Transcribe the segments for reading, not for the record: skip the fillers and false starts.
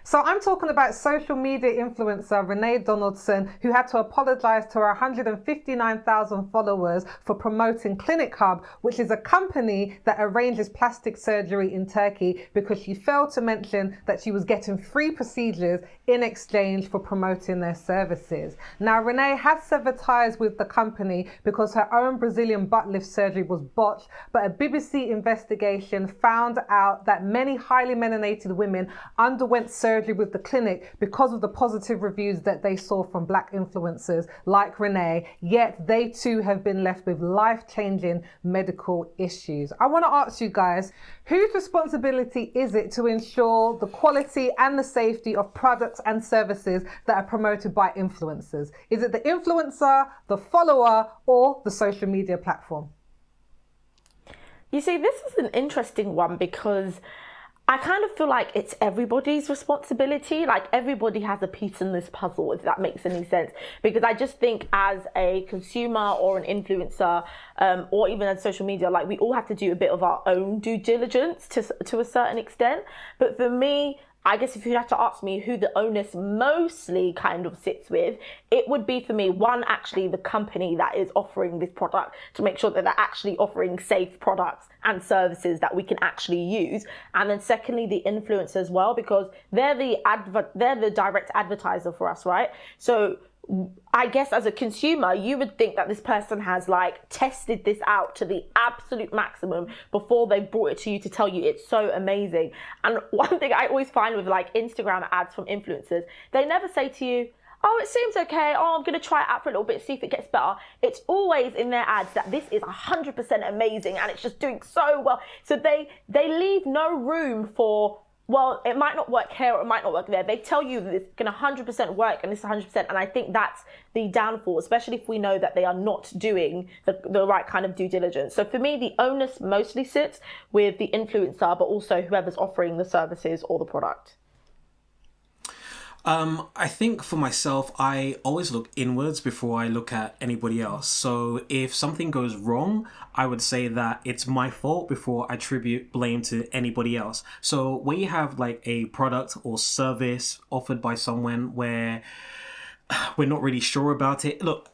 So I'm talking about social media influencer Renee Donaldson, who had to apologize to her 159,000 followers for promoting Clinic Hub, which is a company that arranges plastic surgery in Turkey, because she failed to mention that she was getting free procedures in exchange for promoting their services. Now, Renee has severed ties with the company because her own Brazilian butt lift surgery was botched, but a BBC investigation found out that many highly melanated women underwent surgery with the clinic because of the positive reviews that they saw from Black influencers like Renee, yet they too have been left with life-changing medical issues. I want to ask you guys, whose responsibility is it to ensure the quality and the safety of products and services that are promoted by influencers? Is it the influencer, the follower, or the social media platform? You see, this is an interesting one because I kind of feel like it's everybody's responsibility. Like, everybody has a piece in this puzzle, if that makes any sense. Because I just think as a consumer or an influencer, or even on social media, like, we all have to do a bit of our own due diligence to a certain extent. But for me, I guess if you had to ask me who the onus mostly kind of sits with, it would be, for me, one, actually the company that is offering this product, to make sure that they're actually offering safe products and services that we can actually use. And then secondly, the influencer as well, because they're the direct advertiser for us, right? So I guess as a consumer, you would think that this person has like tested this out to the absolute maximum before they brought it to you to tell you it's so amazing. And one thing I always find with like Instagram ads from influencers, they never say to you, oh, it seems okay. Oh, I'm going to try it out for a little bit, see if it gets better. It's always in their ads that this is 100% amazing and it's just doing so well. So they leave no room for, well, it might not work here or it might not work there. They tell you that it's going to 100% work and it's 100%. And I think that's the downfall, especially if we know that they are not doing the right kind of due diligence. So for me, the onus mostly sits with the influencer, but also whoever's offering the services or the product. I think for myself, I always look inwards before I look at anybody else. So if something goes wrong, I would say that it's my fault before I attribute blame to anybody else. So when you have like a product or service offered by someone where we're not really sure about it. Look,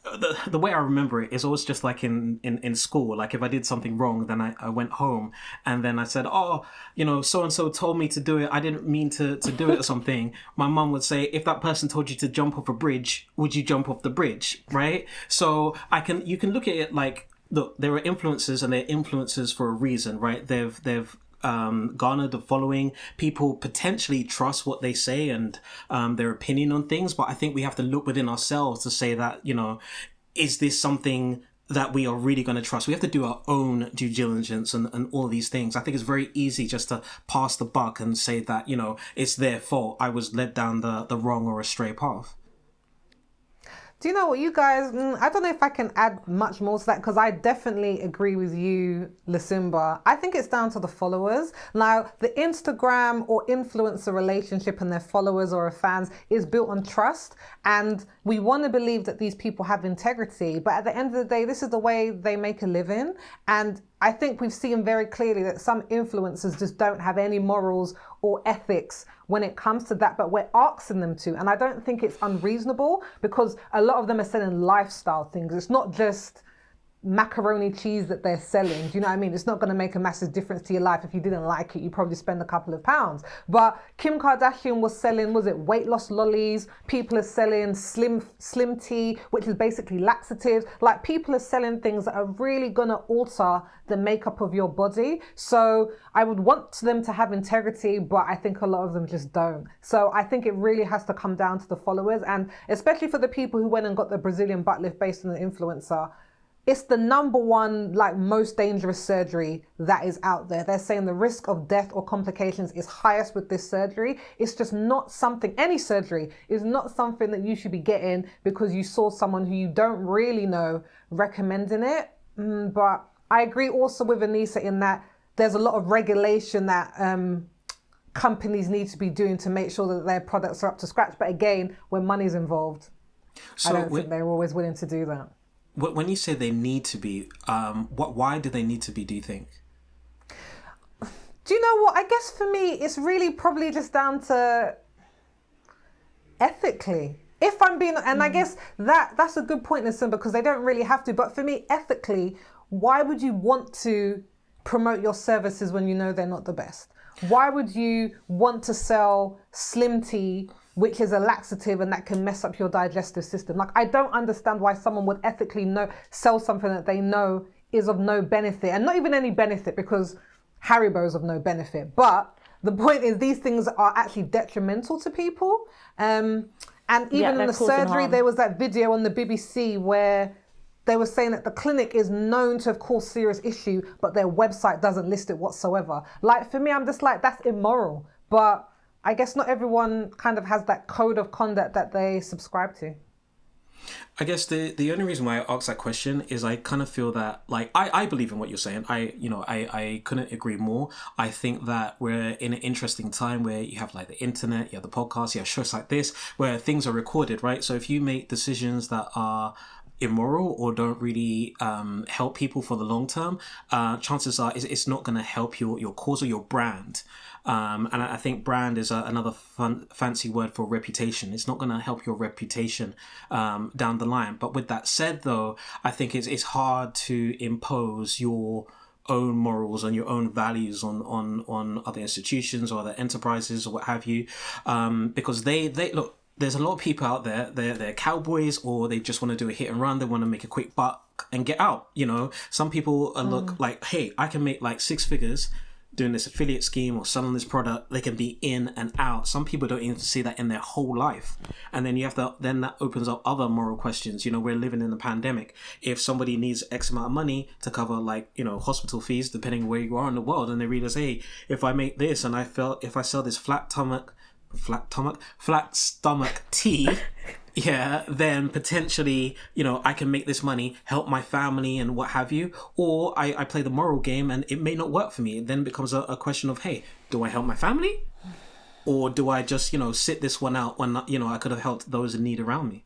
the way I remember it is always just like in school. Like if I did something wrong, then I went home and then I said, oh, so-and-so told me to do it. I didn't mean to do it or something. My mum would say, if that person told you to jump off a bridge, would you jump off the bridge? Right? So you can look at it like, look, there are influencers and they're influencers for a reason, right? They've garnered the following. People potentially trust what they say and their opinion on things, but I think we have to look within ourselves to say that, is this something that we are really going to trust? We have to do our own due diligence and all these things. I think it's very easy just to pass the buck and say that, it's their fault. I was led down the wrong or a stray path. Do you know what, you guys, I don't know if I can add much more to that, because I definitely agree with you, Lusimba. I think it's down to the followers. Now, the Instagram or influencer relationship and their followers or fans is built on trust. And we want to believe that these people have integrity. But at the end of the day, this is the way they make a living. And I think we've seen very clearly that some influencers just don't have any morals or ethics when it comes to that, but we're asking them to. And I don't think it's unreasonable, because a lot of them are selling lifestyle things. It's not just macaroni cheese that they're selling. Do you know what I mean? It's not going to make a massive difference to your life. If you didn't like it, you probably spend a couple of pounds. But Kim Kardashian was selling, weight loss lollies? People are selling slim tea, which is basically laxatives. Like, people are selling things that are really going to alter the makeup of your body. So I would want them to have integrity, but I think a lot of them just don't. So I think it really has to come down to the followers, and especially for the people who went and got the Brazilian butt lift based on the influencer. It's the number one, most dangerous surgery that is out there. They're saying the risk of death or complications is highest with this surgery. It's just not something, any surgery is not something that you should be getting because you saw someone who you don't really know recommending it. But I agree also with Anissa in that there's a lot of regulation that companies need to be doing to make sure that their products are up to scratch. But again, when money's involved, I don't think they're always willing to do that. When you say they need to be, why do they need to be, do you think? Do you know what? I guess for me, it's really probably just down to ethically. If I'm being, and I guess that's a good point, listen, because they don't really have to. But for me, ethically, why would you want to promote your services when you know they're not the best? Why would you want to sell slim tea, which is a laxative and that can mess up your digestive system? Like, I don't understand why someone would ethically sell something that they know is of no benefit, and not even any benefit, because Haribo is of no benefit. But the point is, these things are actually detrimental to people. And even in the surgery, there was that video on the BBC where they were saying that the clinic is known to have caused serious issue, but their website doesn't list it whatsoever. Like, for me, I'm just like, that's immoral. But I guess not everyone kind of has that code of conduct that they subscribe to. I guess the only reason why I asked that question is I kind of feel that, like, I believe in what you're saying. I couldn't agree more. I think that we're in an interesting time where you have like the internet, you have the podcast, you have shows like this where things are recorded, right? So if you make decisions that are immoral or don't really help people for the long term, chances are it's not going to help your cause or your brand. And I think brand is another fancy word for reputation. It's not going to help your reputation down the line. But with that said, though, I think it's hard to impose your own morals and your own values on other institutions or other enterprises or what have you, because they look. There's a lot of people out there. They're cowboys, or they just want to do a hit and run. They want to make a quick buck and get out. You know, some people look like, hey, I can make like 6 figures doing this affiliate scheme or selling this product. They can be in and out. Some people don't even see that in their whole life. And then then that opens up other moral questions. You know, we're living in a pandemic. If somebody needs X amount of money to cover, like, you know, hospital fees, depending where you are in the world, and they realize, hey, if I make this and if I sell this flat stomach tea, yeah, then potentially, you know, I can make this money, help my family and what have you. Or I play the moral game and it may not work for me. It then becomes a question of, hey, do I help my family? Or do I just, you know, sit this one out when, you know, I could have helped those in need around me?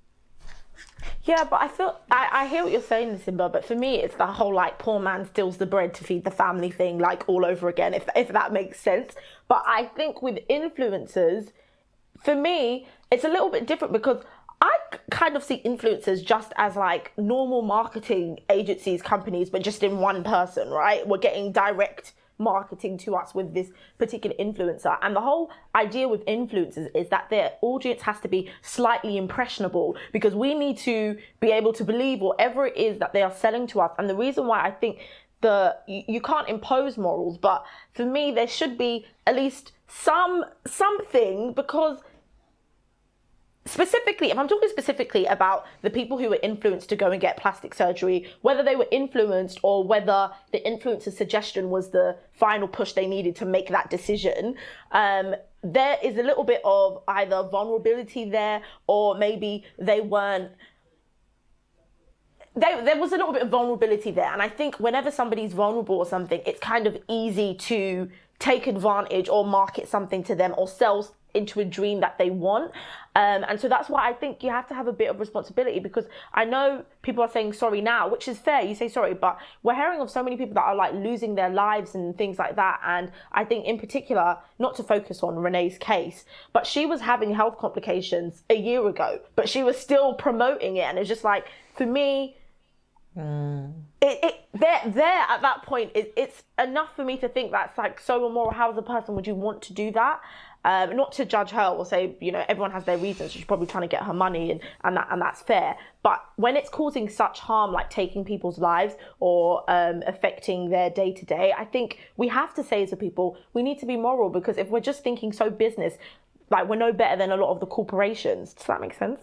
Yeah, but I feel, I hear what you're saying, Simba, but for me, it's the whole, like, poor man steals the bread to feed the family thing, like, all over again, if that makes sense. But I think with influencers, for me, it's a little bit different, because I kind of see influencers just as like normal marketing agencies, companies, but just in one person, right? We're getting direct marketing to us with this particular influencer. And the whole idea with influencers is that their audience has to be slightly impressionable, because we need to be able to believe whatever it is that they are selling to us. And the reason why I think you can't impose morals, but for me, there should be at least something, because specifically, if I'm talking specifically about the people who were influenced to go and get plastic surgery, whether they were influenced or whether the influencer's suggestion was the final push they needed to make that decision, there is a little bit of either vulnerability there, or maybe they weren't. There was a little bit of vulnerability there. And I think whenever somebody's vulnerable or something, it's kind of easy to take advantage or market something to them or sell into a dream that they want. And so that's why I think you have to have a bit of responsibility, because I know people are saying sorry now, which is fair, you say sorry, but we're hearing of so many people that are like losing their lives and things like that. And I think in particular, not to focus on Renee's case, but she was having health complications a year ago, but she was still promoting it. And it's just like, for me, there at that point, it's enough for me to think that's like so immoral. How as a person would you want to do that? Not to judge her or say, you know, everyone has their reasons. She's probably trying to get her money, and that's fair. But when it's causing such harm, like taking people's lives or affecting their day to day, I think we have to say as a people, we need to be moral, because if we're just thinking so business, like we're no better than a lot of the corporations. Does that make sense?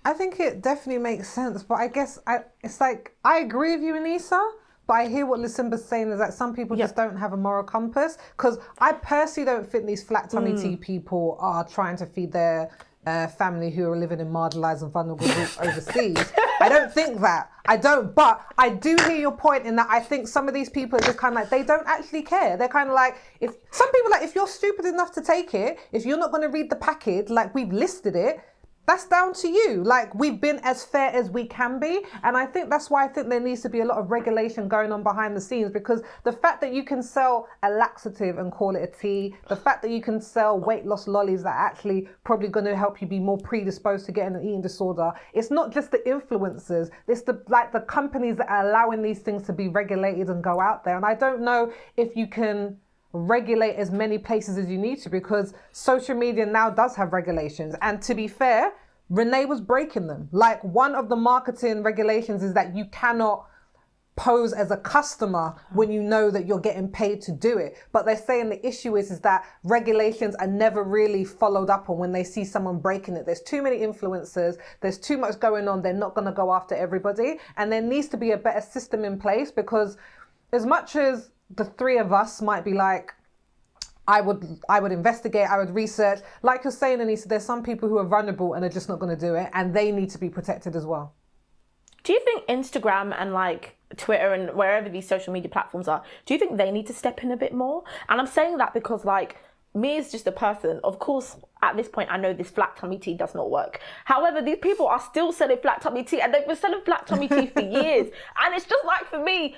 I think it definitely makes sense, but I guess it's like, I agree with you, Anissa, but I hear what Lucinda's saying is that some people just don't have a moral compass, because I personally don't think these flat tummy tea people are trying to feed their family who are living in marginalised and vulnerable groups overseas. I don't think that. I don't, but I do hear your point in that I think some of these people are just kind of like, they don't actually care. They're kind of like, if some people like, if you're stupid enough to take it, if you're not going to read the package, like we've listed it, that's down to you. Like, we've been as fair as we can be. And I think that's why I think there needs to be a lot of regulation going on behind the scenes, because the fact that you can sell a laxative and call it a tea, the fact that you can sell weight loss lollies that are actually probably going to help you be more predisposed to getting an eating disorder. It's not just the influencers. It's the companies that are allowing these things to be regulated and go out there. And I don't know if you can regulate as many places as you need to, because social media now does have regulations. And to be fair, Renee was breaking them. Like, one of the marketing regulations is that you cannot pose as a customer when you know that you're getting paid to do it. But they're saying the issue is that regulations are never really followed up on when they see someone breaking it. There's too many influencers, there's too much going on, they're not going to go after everybody. And there needs to be a better system in place, because as much as the three of us might be like, I would investigate, I would research. Like you're saying, Anissa, there's some people who are vulnerable and are just not going to do it, and they need to be protected as well. Do you think Instagram and like Twitter and wherever these social media platforms are, do you think they need to step in a bit more? And I'm saying that because, like, me as just a person, of course, at this point, I know this flat tummy tea does not work. However, these people are still selling flat tummy tea, and they've been selling flat tummy tea for years. And it's just like, for me,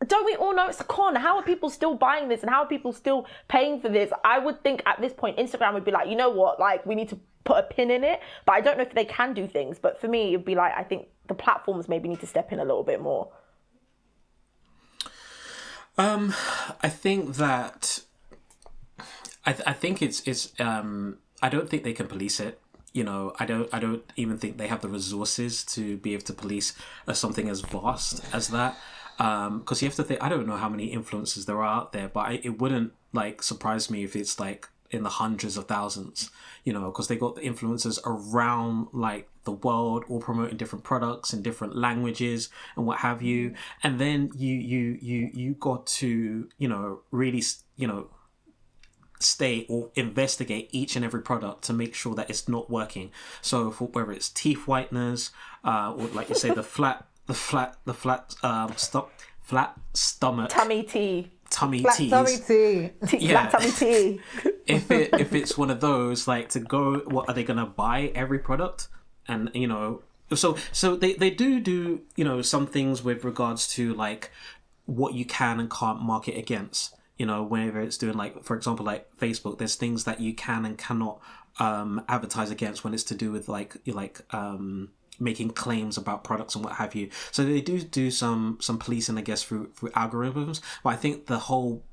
don't we all know it's a con? How are people still buying this, and how are people still paying for this? I would think at this point, Instagram would be like, you know what, like, we need to put a pin in it. But I don't know if they can do things. But for me, it'd be like, I think the platforms maybe need to step in a little bit more. I think that I think it's I don't think they can police it. You know, I don't even think they have the resources to be able to police something as vast as that. Because you have to think, I don't know how many influencers there are out there, but it wouldn't like surprise me if it's like in the hundreds of thousands, you know, because they got the influencers around like the world, all promoting different products in different languages and what have you. And then you got to, you know, really, you know, stay or investigate each and every product to make sure that it's not working. So for, whether it's teeth whiteners, or like you say, the flat stomach Tummy tea. Flat tummy tea. Yeah. Flat tummy tea. if it's one of those, like, to go, what are they gonna buy every product? And, you know, so they do, you know, some things with regards to like what you can and can't market against. You know, whenever it's doing, like, for example, like Facebook, there's things that you can and cannot advertise against when it's to do with like making claims about products and what have you. So they do some policing, I guess, through algorithms. But I think the whole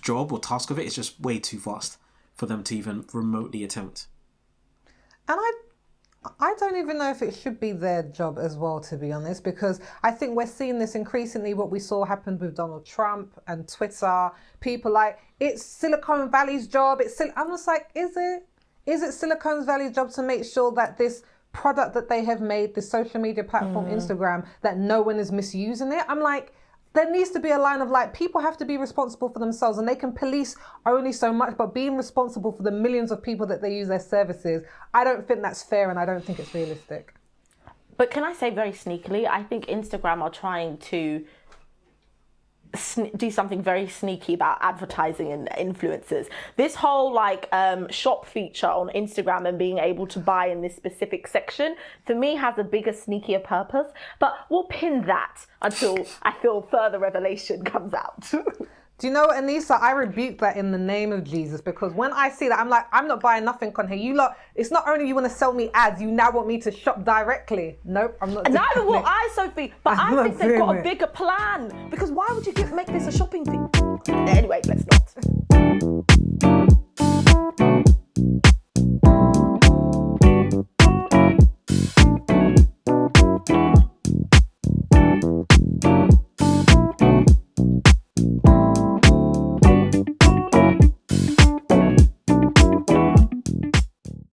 job or task of it is just way too vast for them to even remotely attempt. And I don't even know if it should be their job as well, to be honest, because I think we're seeing this increasingly, what we saw happened with Donald Trump and Twitter. People like, it's Silicon Valley's job. I'm just like, is it? Is it Silicon Valley's job to make sure that this product that they have made, the social media platform, Instagram, that no one is misusing it? I'm like, there needs to be a line of like, people have to be responsible for themselves, and they can police only so much, but being responsible for the millions of people that they use their services, I don't think that's fair, and I don't think it's realistic. But can I say very sneakily, I think Instagram are trying to do something very sneaky about advertising and influencers. This whole like shop feature on Instagram and being able to buy in this specific section, for me, has a bigger, sneakier purpose. But we'll pin that until I feel further revelation comes out. Do you know what, Anissa? I rebuke that in the name of Jesus, because when I see that, I'm like, I'm not buying nothing on here. You lot, it's not only you want to sell me ads, you now want me to shop directly. Nope, I'm not. Neither will I, Sophie. But I think they've got a bigger plan. Because why would you make this a shopping thing? Anyway, let's not.